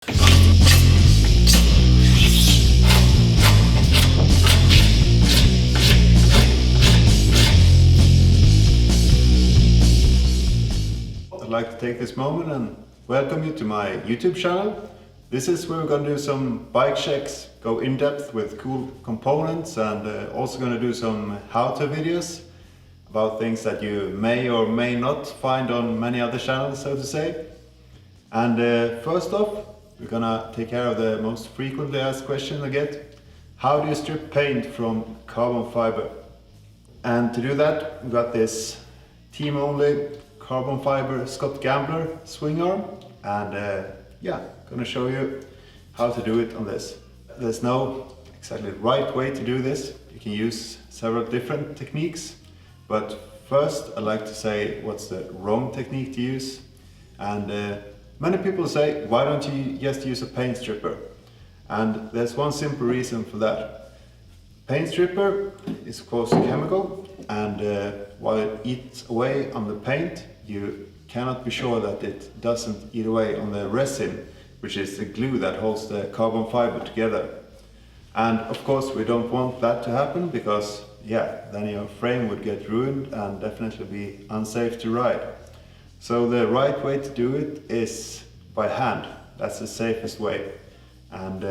I'd like to take this moment and welcome you to my YouTube channel. This is where we're going to do some bike checks, go in depth with cool components, and also going to do some how-to videos about things that you may or may not find on many other channels, so to say. And first off, we're going to take care of the most frequently asked question I get. How do you strip paint from carbon fiber? And to do that, we've got this team-only carbon fiber Scott Gambler swing arm, and yeah, gonna show you how to do it on this. There's no exactly right way to do this. You can use several different techniques, but first I'd like to say what's the wrong technique to use. And many people say, why don't you just use a paint stripper? And there's one simple reason for that. Paint stripper is of course chemical, and while it eats away on the paint, you cannot be sure that it doesn't eat away on the resin, which is the glue that holds the carbon fiber together. And of course we don't want that to happen, because yeah, then your frame would get ruined and definitely be unsafe to ride. So the right way to do it is by hand. That's the safest way. And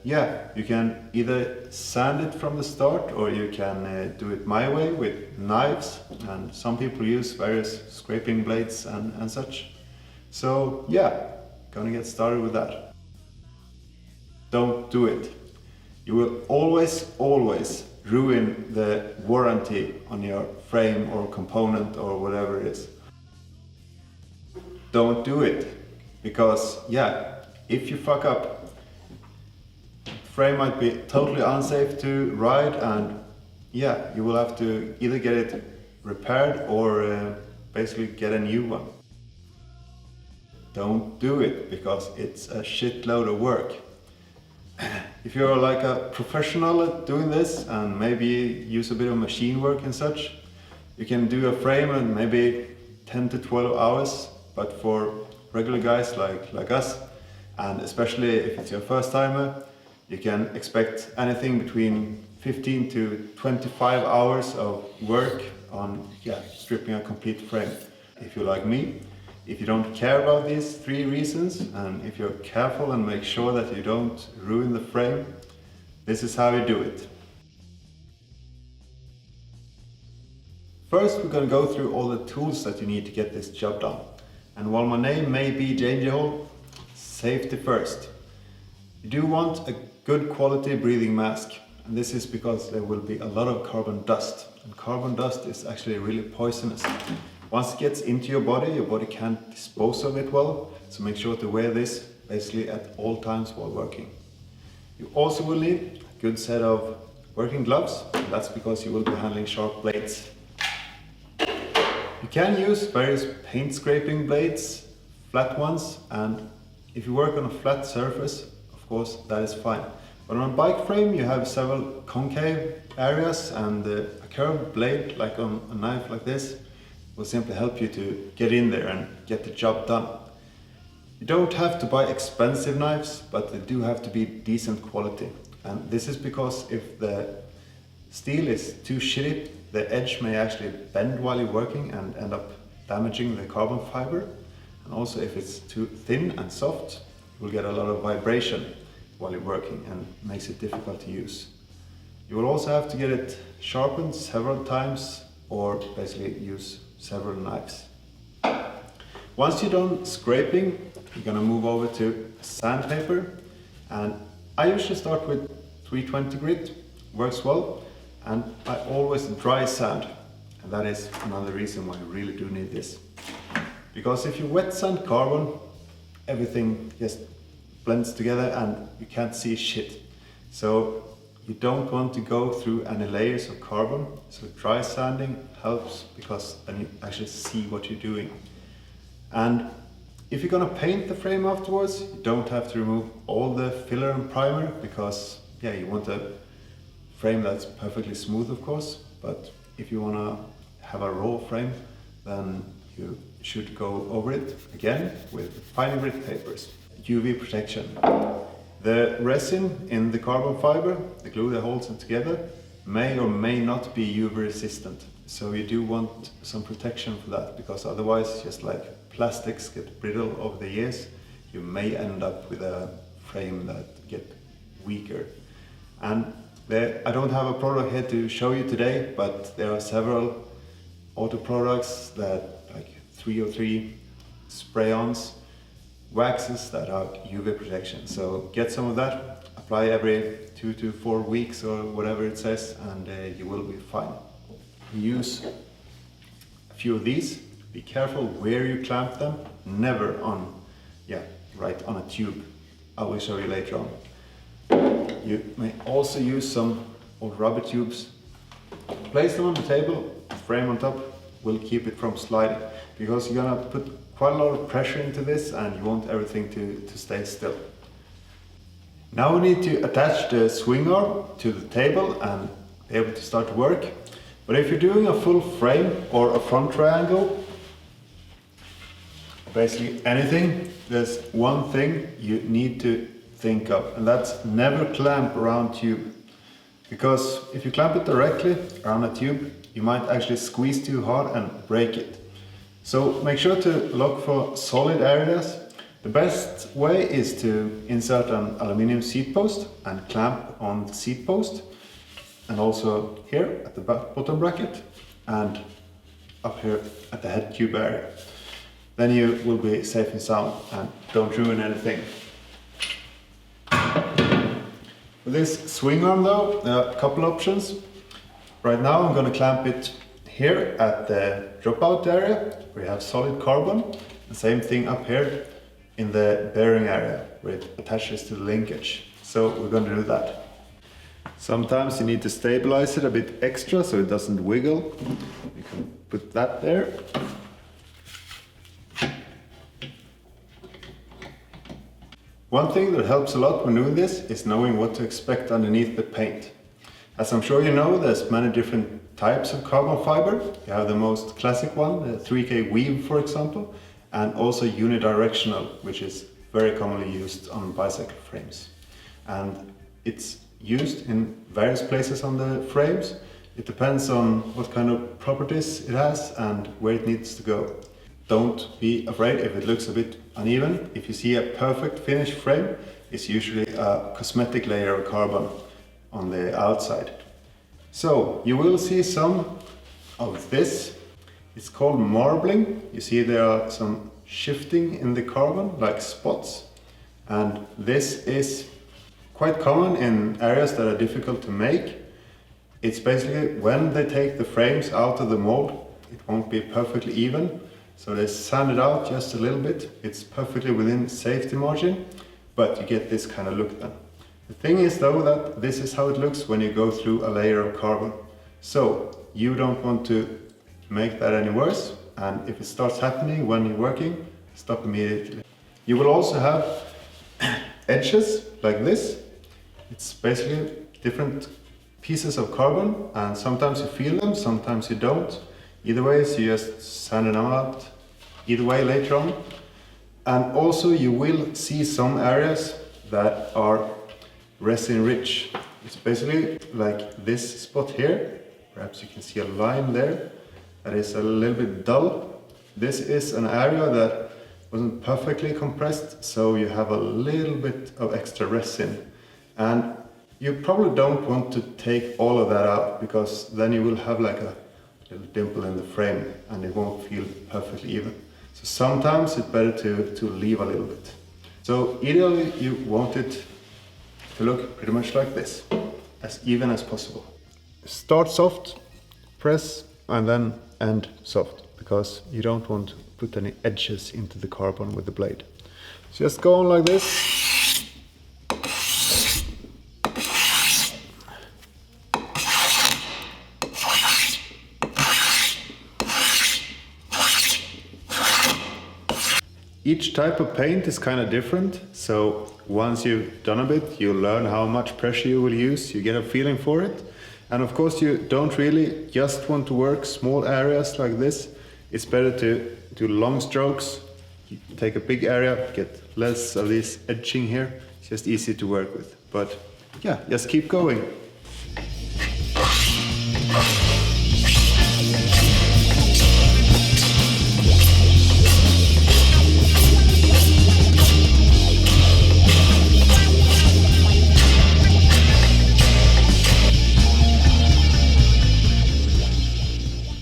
yeah, you can either sand it from the start, or you can do it my way with knives, and some people use various scraping blades and such. So yeah, gonna get started with that. Don't do it. You will always ruin the warranty on your frame or component or whatever it is. Don't do it, because yeah, if you fuck up, frame might be totally unsafe to ride, and yeah, you will have to either get it repaired or basically get a new one. Don't do it, because it's a shitload of work. If you're like a professional at doing this and maybe use a bit of machine work and such, you can do a frame in maybe 10 to 12 hours, but for regular guys like us, and especially if it's your first timer, you can expect anything between 15 to 25 hours of work on stripping a complete frame. If you're like me, if you don't care about these three reasons, and if you're careful and make sure that you don't ruin the frame, this is how you do it. First, we're going to go through all the tools that you need to get this job done. And while my name may be Danger Hole, safety first. You do want a good quality breathing mask, and this is because there will be a lot of carbon dust, and carbon dust is actually really poisonous. Once it gets into your body can't dispose of it well, so make sure to wear this basically at all times while working. You also will need a good set of working gloves, and that's because you will be handling sharp blades. You can use various paint scraping blades, flat ones, and if you work on a flat surface, of course that is fine. But on a bike frame you have several concave areas, and a curved blade like on a knife like this will simply help you to get in there and get the job done. You don't have to buy expensive knives, but they do have to be decent quality. And this is because if the steel is too shitty, the edge may actually bend while you're working and end up damaging the carbon fiber. And also if it's too thin and soft, you will get a lot of vibration while you're working and makes it difficult to use. You will also have to get it sharpened several times, or basically use several knives. Once you're done scraping, you're gonna move over to sandpaper, and I usually start with 320 grit, works well, and I always dry sand, and that is another reason why you really do need this. Because if you wet sand carbon, everything just blends together and you can't see shit. So you don't want to go through any layers of carbon, so dry sanding helps, because then you actually see what you're doing. And if you're gonna paint the frame afterwards, you don't have to remove all the filler and primer, because yeah, you want a frame that's perfectly smooth, of course, but if you wanna have a raw frame, then you should go over it again with fine grit papers. UV protection. The resin in the carbon fiber, the glue that holds it together, may or may not be UV resistant. So you do want some protection for that, because otherwise, just like plastics get brittle over the years, you may end up with a frame that get weaker. And I don't have a product here to show you today, but there are several auto products that like 303 spray-ons, waxes that are UV protection. So get some of that, apply every 2 to 4 weeks or whatever it says, and you will be fine. Use a few of these. Be careful where you clamp them, never on, right on a tube. I will show you later on. You may also use some old rubber tubes. Place them on the table, frame on top will keep it from sliding, because you're gonna put quite a lot of pressure into this and you want everything to stay still. Now we need to attach the swing arm to the table and be able to start to work. But if you're doing a full frame or a front triangle, basically anything, there's one thing you need to think of, and that's never clamp around tube. Because if you clamp it directly around a tube, you might actually squeeze too hard and break it. So make sure to look for solid areas. The best way is to insert an aluminium seat post and clamp on the seat post, and also here at the bottom bracket and up here at the head tube area. Then you will be safe and sound and don't ruin anything. For this swing arm though, there are a couple options. Right now I'm going to clamp it here at the dropout area where you have solid carbon. The same thing up here in the bearing area where it attaches to the linkage. So we're going to do that. Sometimes you need to stabilize it a bit extra so it doesn't wiggle. You can put that there. One thing that helps a lot when doing this is knowing what to expect underneath the paint. As I'm sure you know, there's many different types of carbon fiber. You have the most classic one, the 3K weave for example, and also unidirectional, which is very commonly used on bicycle frames. And it's used in various places on the frames. It depends on what kind of properties it has and where it needs to go. Don't be afraid if it looks a bit uneven. If you see a perfect finished frame, it's usually a cosmetic layer of carbon on the outside. So you will see some of this. It's called marbling. You see there are some shifting in the carbon, like spots. And this is quite common in areas that are difficult to make. It's basically when they take the frames out of the mold, it won't be perfectly even. So they sand it out just a little bit. It's perfectly within safety margin, but you get this kind of look then. The thing is though that this is how it looks when you go through a layer of carbon. So you don't want to make that any worse, and if it starts happening when you're working, stop immediately. You will also have edges like this. It's basically different pieces of carbon, and sometimes you feel them, sometimes you don't. Either way, so you just sand them out either way later on. And also you will see some areas that are resin rich. It's basically like this spot here. Perhaps you can see a line there that is a little bit dull. This is an area that wasn't perfectly compressed, so you have a little bit of extra resin. And you probably don't want to take all of that out, because then you will have like a little dimple in the frame and it won't feel perfectly even. So sometimes it's better to leave a little bit. So ideally you want it to look pretty much like this, as even as possible. Start soft, press, and then end soft, because you don't want to put any edges into the carbon with the blade. So just go on like this. Each type of paint is kind of different, so once you've done a bit, you learn how much pressure you will use, you get a feeling for it. And of course you don't really just want to work small areas like this. It's better to do long strokes, You take a big area, get less of this edging here. It's just easy to work with. But yeah, just keep going.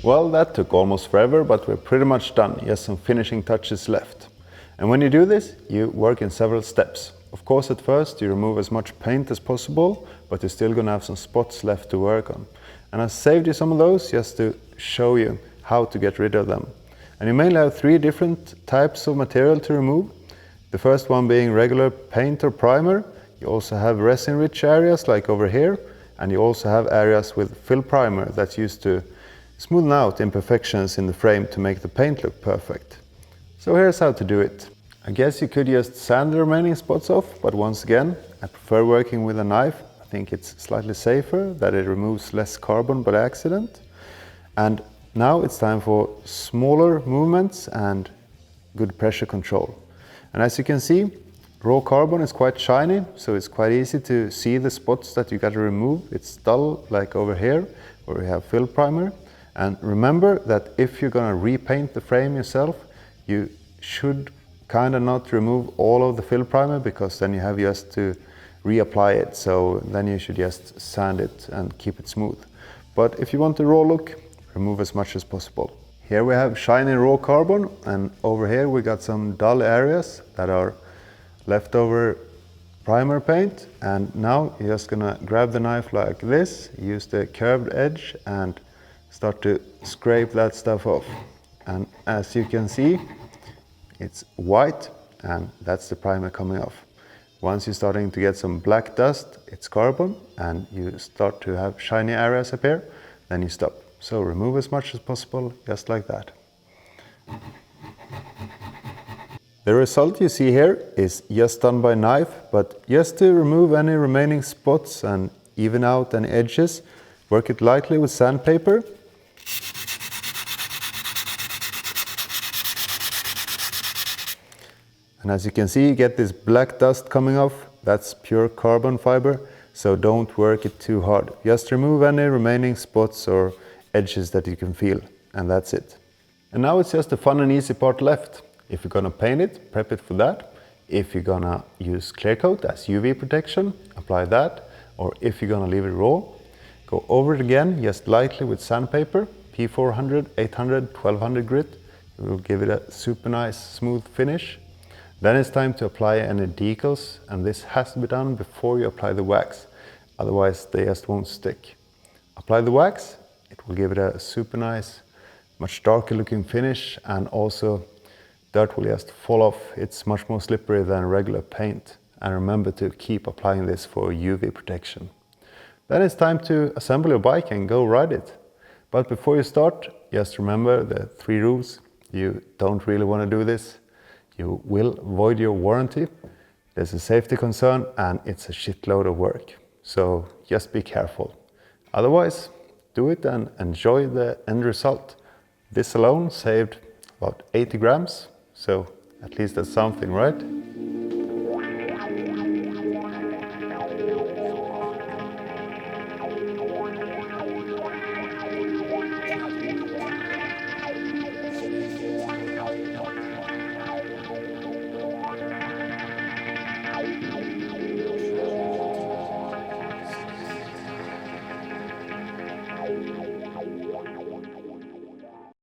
Well, that took almost forever, but we're pretty much done. Just some finishing touches left. And when you do this, you work in several steps. Of course, at first you remove as much paint as possible, but you're still gonna have some spots left to work on. And I saved you some of those just to show you how to get rid of them. And you mainly have 3 different types of material to remove. The first one being regular paint or primer. You also have resin-rich areas like over here, and you also have areas with fill primer that's used to smoothen out imperfections in the frame to make the paint look perfect. So here's how to do it. I guess you could just sand the remaining spots off, but once again, I prefer working with a knife. I think it's slightly safer, that it removes less carbon by accident. And now it's time for smaller movements and good pressure control. And as you can see, raw carbon is quite shiny, so it's quite easy to see the spots that you got to remove. It's dull, like over here, where we have fill primer. And remember that if you're gonna repaint the frame yourself, you should kind of not remove all of the fill primer, because then you have just to reapply it. So then you should just sand it and keep it smooth. But if you want the raw look, remove as much as possible. Here we have shiny raw carbon, and over here we got some dull areas that are leftover primer paint. And now you're just gonna grab the knife like this, use the curved edge and start to scrape that stuff off. And as you can see, it's white, and that's the primer coming off. Once you're starting to get some black dust, it's carbon, and you start to have shiny areas appear, then you stop. So remove as much as possible, just like that. The result you see here is just done by knife, but just to remove any remaining spots and even out any edges, work it lightly with sandpaper. And as you can see, you get this black dust coming off. That's pure carbon fiber, so don't work it too hard. Just remove any remaining spots or edges that you can feel, and that's it. And now it's just the fun and easy part left. If you're gonna paint it, prep it for that. If you're gonna use clear coat as UV protection, apply that. Or if you're gonna leave it raw, go over it again, just lightly with sandpaper, P400, 800, 1200 grit. It will give it a super nice, smooth finish. Then it's time to apply any decals, and this has to be done before you apply the wax, otherwise they just won't stick. Apply the wax, it will give it a super nice, much darker looking finish, and also dirt will just fall off. It's much more slippery than regular paint. And remember to keep applying this for UV protection. Then it's time to assemble your bike and go ride it. But before you start, just remember the 3 rules. You don't really want to do this. You will void your warranty. There's a safety concern, and it's a shitload of work. So just be careful. Otherwise, do it and enjoy the end result. This alone saved about 80 grams, so at least that's something, right?